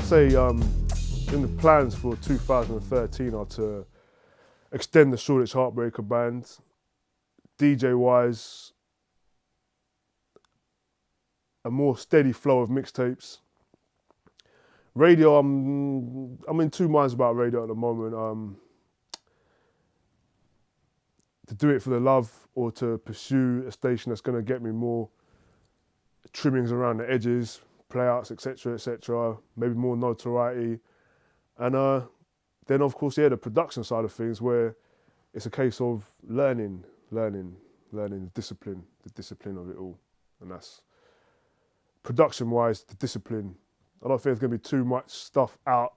say in the plans for 2013 are to extend the Shoreditch Heartbreaker band. DJ-wise, a more steady flow of mixtapes. Radio, I'm in two minds about radio at the moment. To do it for the love or to pursue a station that's going to get me more trimmings around the edges, playouts, etc., maybe more notoriety. And then of course, yeah, the production side of things where it's a case of learning the discipline of it all. And that's, production-wise, the discipline. I don't think there's going to be too much stuff out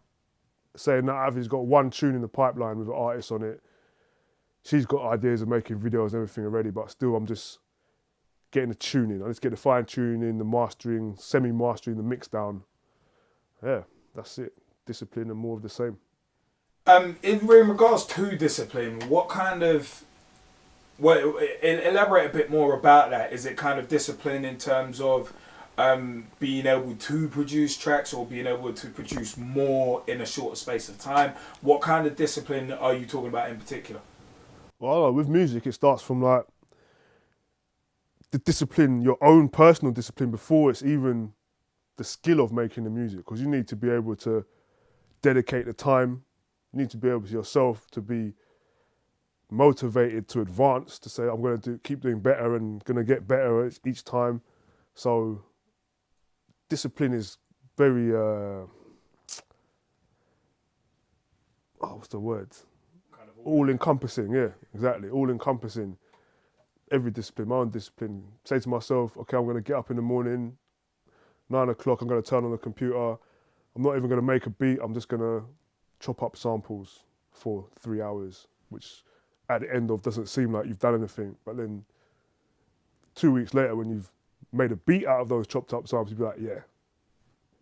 saying that Avi's got one tune in the pipeline with an artist on it. She's got ideas of making videos and everything already, but still I'm just getting the tuning. I just get the fine tuning, the mastering, semi-mastering, the mix down. Yeah, that's it. Discipline and more of the same. In regards to discipline, what kind of, well, elaborate a bit more about that. Is it kind of discipline in terms of being able to produce tracks or being able to produce more in a shorter space of time? What kind of discipline are you talking about in particular? Well, I don't know, with music, it starts from like the discipline, your own personal discipline before it's even the skill of making the music, because you need to be able to dedicate the time. You need to be able to yourself to be motivated to advance, to say, I'm going to keep doing better and going to get better each time. So discipline is very, what's the word? Kind of all-encompassing, yeah, exactly, all-encompassing. Every discipline, my own discipline. Say to myself, okay, I'm going to get up in the morning, 9 o'clock, I'm going to turn on the computer. I'm not even going to make a beat, I'm just going to chop up samples for 3 hours, which at the end of doesn't seem like you've done anything. But then 2 weeks later, when you've made a beat out of those chopped up samples, you'll be like, yeah,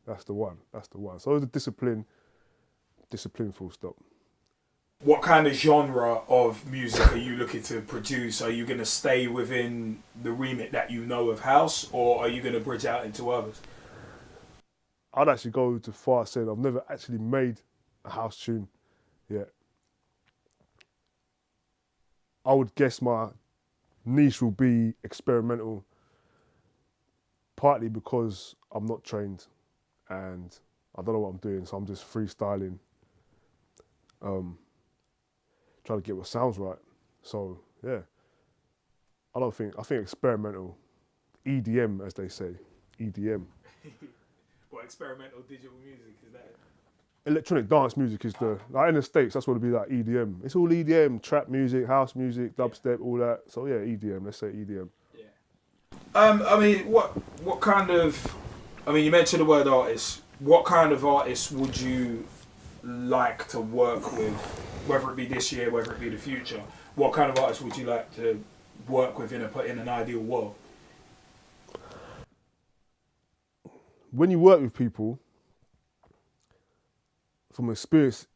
that's the one, that's the one. So the discipline full stop. What kind of genre of music are you looking to produce? Are you going to stay within the remit that you know of house, or are you going to bridge out into others? I'd actually go to far saying I've never actually made a house tune yet. I would guess my niche will be experimental, partly because I'm not trained and I don't know what I'm doing, so I'm just freestyling, trying to get what sounds right. So yeah, I think experimental, EDM as they say, EDM. What, experimental digital music, is that? Electronic dance music is like in the States, that's what it'd be like, EDM. It's all EDM, trap music, house music, dubstep, all that. So yeah, EDM, let's say EDM. Yeah. I mean, what kind of, I mean, you mentioned the word artist. What kind of artists would you like to work with, whether it be this year, whether it be the future? What kind of artists would you like to work with in an ideal world? When you work with people, from experience,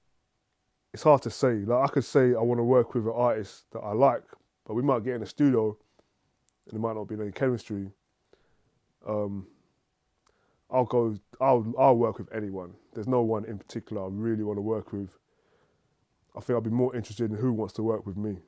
it's hard to say. Like I could say I want to work with an artist that I like, but we might get in the studio and there might not be any chemistry. I'll work with anyone. There's no one in particular I really want to work with. I think I'll be more interested in who wants to work with me.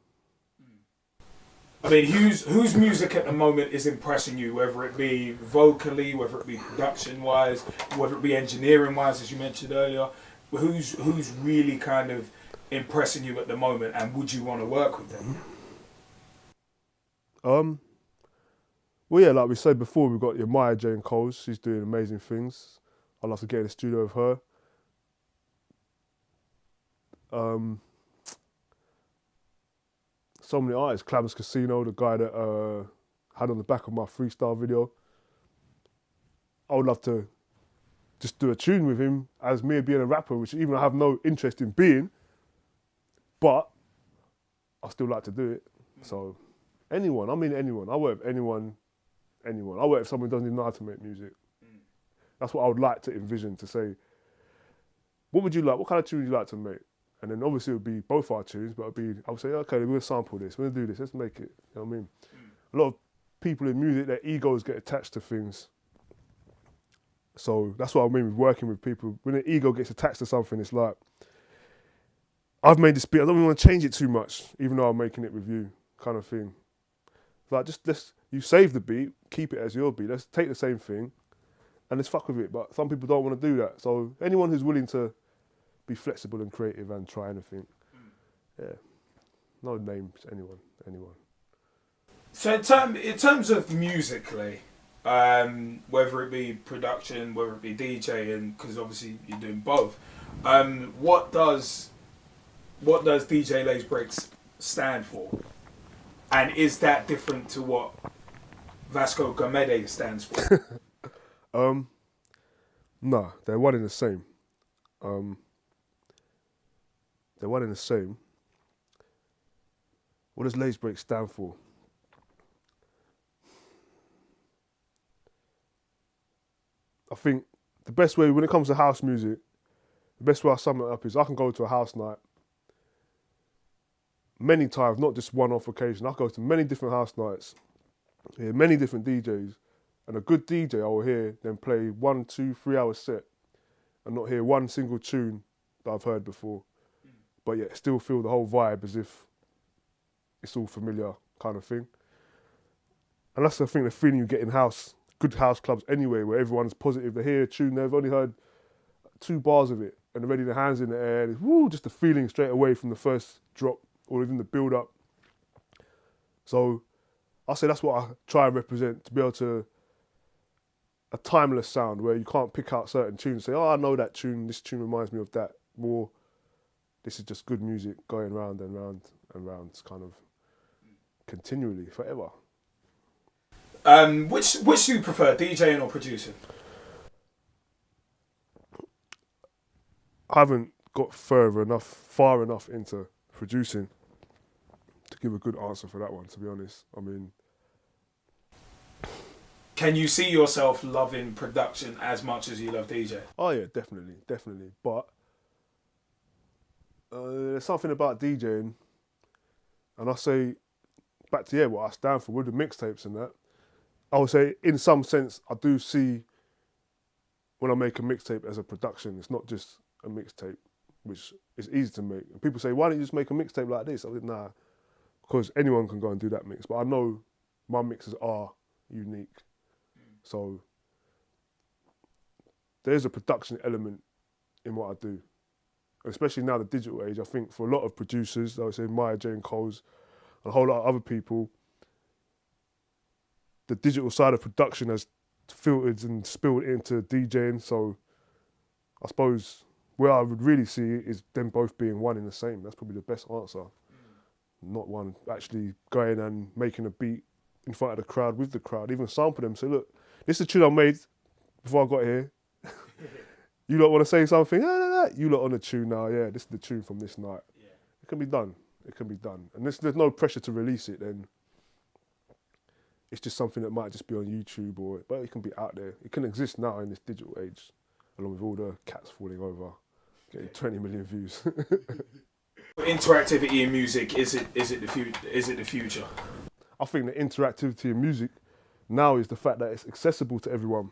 I mean, whose music at the moment is impressing you, whether it be vocally, whether it be production-wise, whether it be engineering-wise, as you mentioned earlier? Who's really kind of impressing you at the moment, and would you want to work with them? Well, yeah, like we said before, we've got your Maya Jane Coles. She's doing amazing things. I'd love to get in the studio with her. So many artists. Clams Casino, the guy that had on the back of my freestyle video. I would love to just do a tune with him as me being a rapper, which even I have no interest in being, but I still like to do it. So anyone, I mean anyone. I work with anyone. I work with someone who doesn't even know how to make music. That's what I would like to envision, to say, what would you like? What kind of tune would you like to make? And then obviously it would be both our tunes, but I would say, okay, we're gonna sample this, we're gonna do this, let's make it. You know what I mean? A lot of people in music, their egos get attached to things. So that's what I mean with working with people. When the ego gets attached to something, it's like, I've made this beat, I don't even want to change it too much, even though I'm making it with you, kind of thing. Like, you save the beat, keep it as your beat. Let's take the same thing and let's fuck with it. But some people don't want to do that. So anyone who's willing to be flexible and creative and try anything, yeah. No names, anyone. So in terms of musically, whether it be production, whether it be DJing, because obviously you're doing both, what does DJ Laze Breaks stand for? And is that different to what Vasco Gamede stands for? No, they're one and the same. What does Laze Breaks stand for? I think the best way, when it comes to house music, the best way I sum it up is I can go to a house night many times, not just one-off occasion. I go to many different house nights, hear many different DJs, and a good DJ I will hear them play 1, 2, 3 hour set and not hear one single tune that I've heard before, but yet still feel the whole vibe as if it's all familiar kind of thing. And that's, I think, the feeling you get in good house clubs anyway, where everyone's positive. They hear a tune, they've only heard 2 bars of it, and they're ready, their hands in the air. And it's, woo, just the feeling straight away from the first drop or even the build up. So I say that's what I try and represent, to be able to, a timeless sound where you can't pick out certain tunes and say, oh, I know that tune, this tune reminds me of that. More, this is just good music going round and round and round, kind of continually, forever. Which do you prefer, DJing or producing? I haven't got far enough into producing to give a good answer for that one, to be honest. I mean, can you see yourself loving production as much as you love DJ? Oh yeah, definitely. But there's something about DJing, and I say back to what I stand for with the mixtapes and that. I would say, in some sense, I do see when I make a mixtape as a production. It's not just a mixtape, which is easy to make. And people say, why don't you just make a mixtape like this? I think, nah, because anyone can go and do that mix. But I know my mixes are unique. So there's a production element in what I do. Especially now, the digital age, I think for a lot of producers, I would say Maya, J and Coles, and a whole lot of other people, the digital side of production has filtered and spilled into DJing. So I suppose where I would really see it is them both being one in the same. That's probably the best answer. Not one actually going and making a beat in front of the crowd, with the crowd, even sample them, say, look, this is a tune I made before I got here. You lot want to say something? No. You lot on the tune now, yeah, this is the tune from this night. Yeah. It can be done. And there's no pressure to release it then. It's just something that might just be on YouTube, but it can be out there. It can exist now in this digital age, along with all the cats falling over, getting 20 million views. Interactivity in music, is it the future? I think the interactivity in music now is the fact that it's accessible to everyone.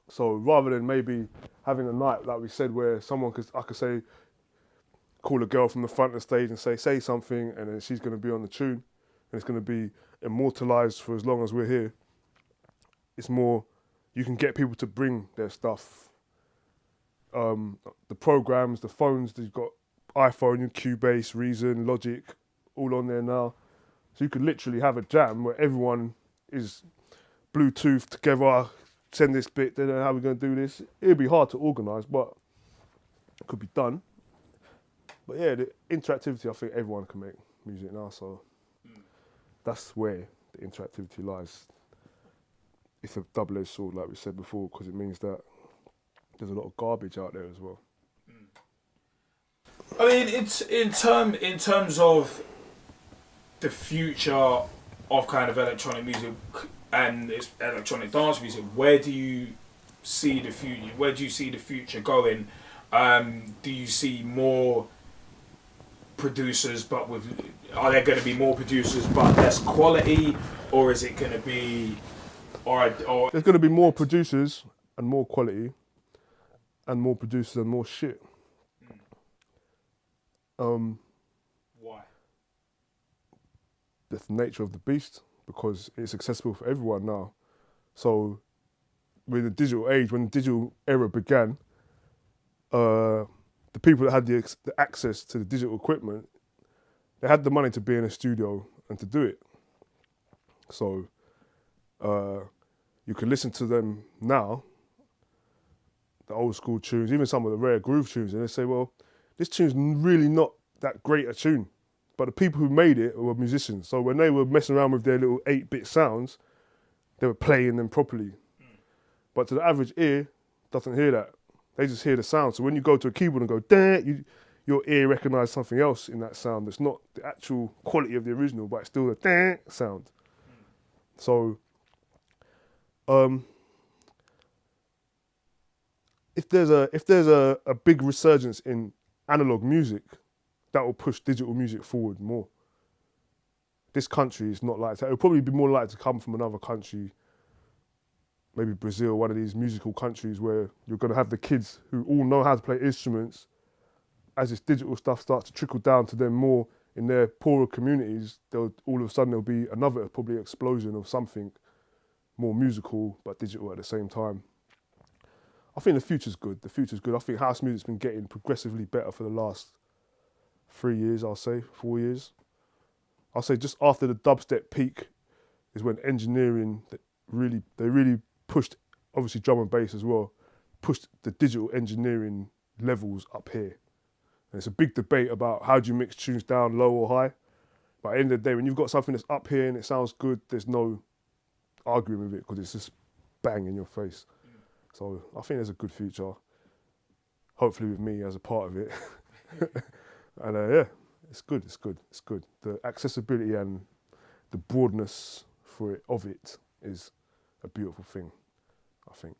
So rather than maybe having a night, like we said, where I could say, call a girl from the front of the stage and say something, and then she's going to be on the tune, and it's going to be immortalised for as long as we're here. It's more, you can get people to bring their stuff. The programs, the phones, you've got iPhone, Cubase, Reason, Logic, all on there now. So you could literally have a jam where everyone is Bluetooth together, send this bit, then how are we going to do this? It'd be hard to organise, but it could be done. But yeah, the interactivity, I think everyone can make music now, so that's where the interactivity lies. It's a double-edged sword, like we said before, because it means that there's a lot of garbage out there as well. I mean, it's in terms of the future of kind of electronic music and it's electronic dance music. Where do you see the future? Where do you see the future going? Do you see more producers, but are there going to be more producers but less quality, or is it going to be, or there's going to be more producers and more quality and more producers and more shit. Why? That's the nature of the beast, because it's accessible for everyone now. So with the digital age, when the digital era began, the people that had the access to the digital equipment, they had the money to be in a studio and to do it. So you can listen to them now, the old school tunes, even some of the rare groove tunes, and they say, well, this tune's really not that great a tune. But the people who made it were musicians. So when they were messing around with their little 8-bit sounds, they were playing them properly. But to the average ear, doesn't hear that. They just hear the sound. So when you go to a keyboard and go, dang, your ear recognises something else in that sound that's not the actual quality of the original, but it's still a dang sound. So if there's a big resurgence in analog music, that will push digital music forward more. This country is not like that. It'll probably be more likely to come from another country, maybe Brazil, one of these musical countries where you're going to have the kids who all know how to play instruments. As this digital stuff starts to trickle down to them more in their poorer communities, all of a sudden there'll be another probably explosion of something more musical but digital at the same time. I think the future's good. The future's good. I think house music's been getting progressively better for the last 3 years, I'll say, 4 years. I'll say just after the dubstep peak is when engineering, they really pushed, obviously drum and bass as well, pushed the digital engineering levels up here. And it's a big debate about how do you mix tunes down low or high. But at the end of the day, when you've got something that's up here and it sounds good, there's no arguing with it because it's just bang in your face. So I think there's a good future, hopefully with me as a part of it. And yeah, it's good. The accessibility and the broadness of it is a beautiful thing, I think.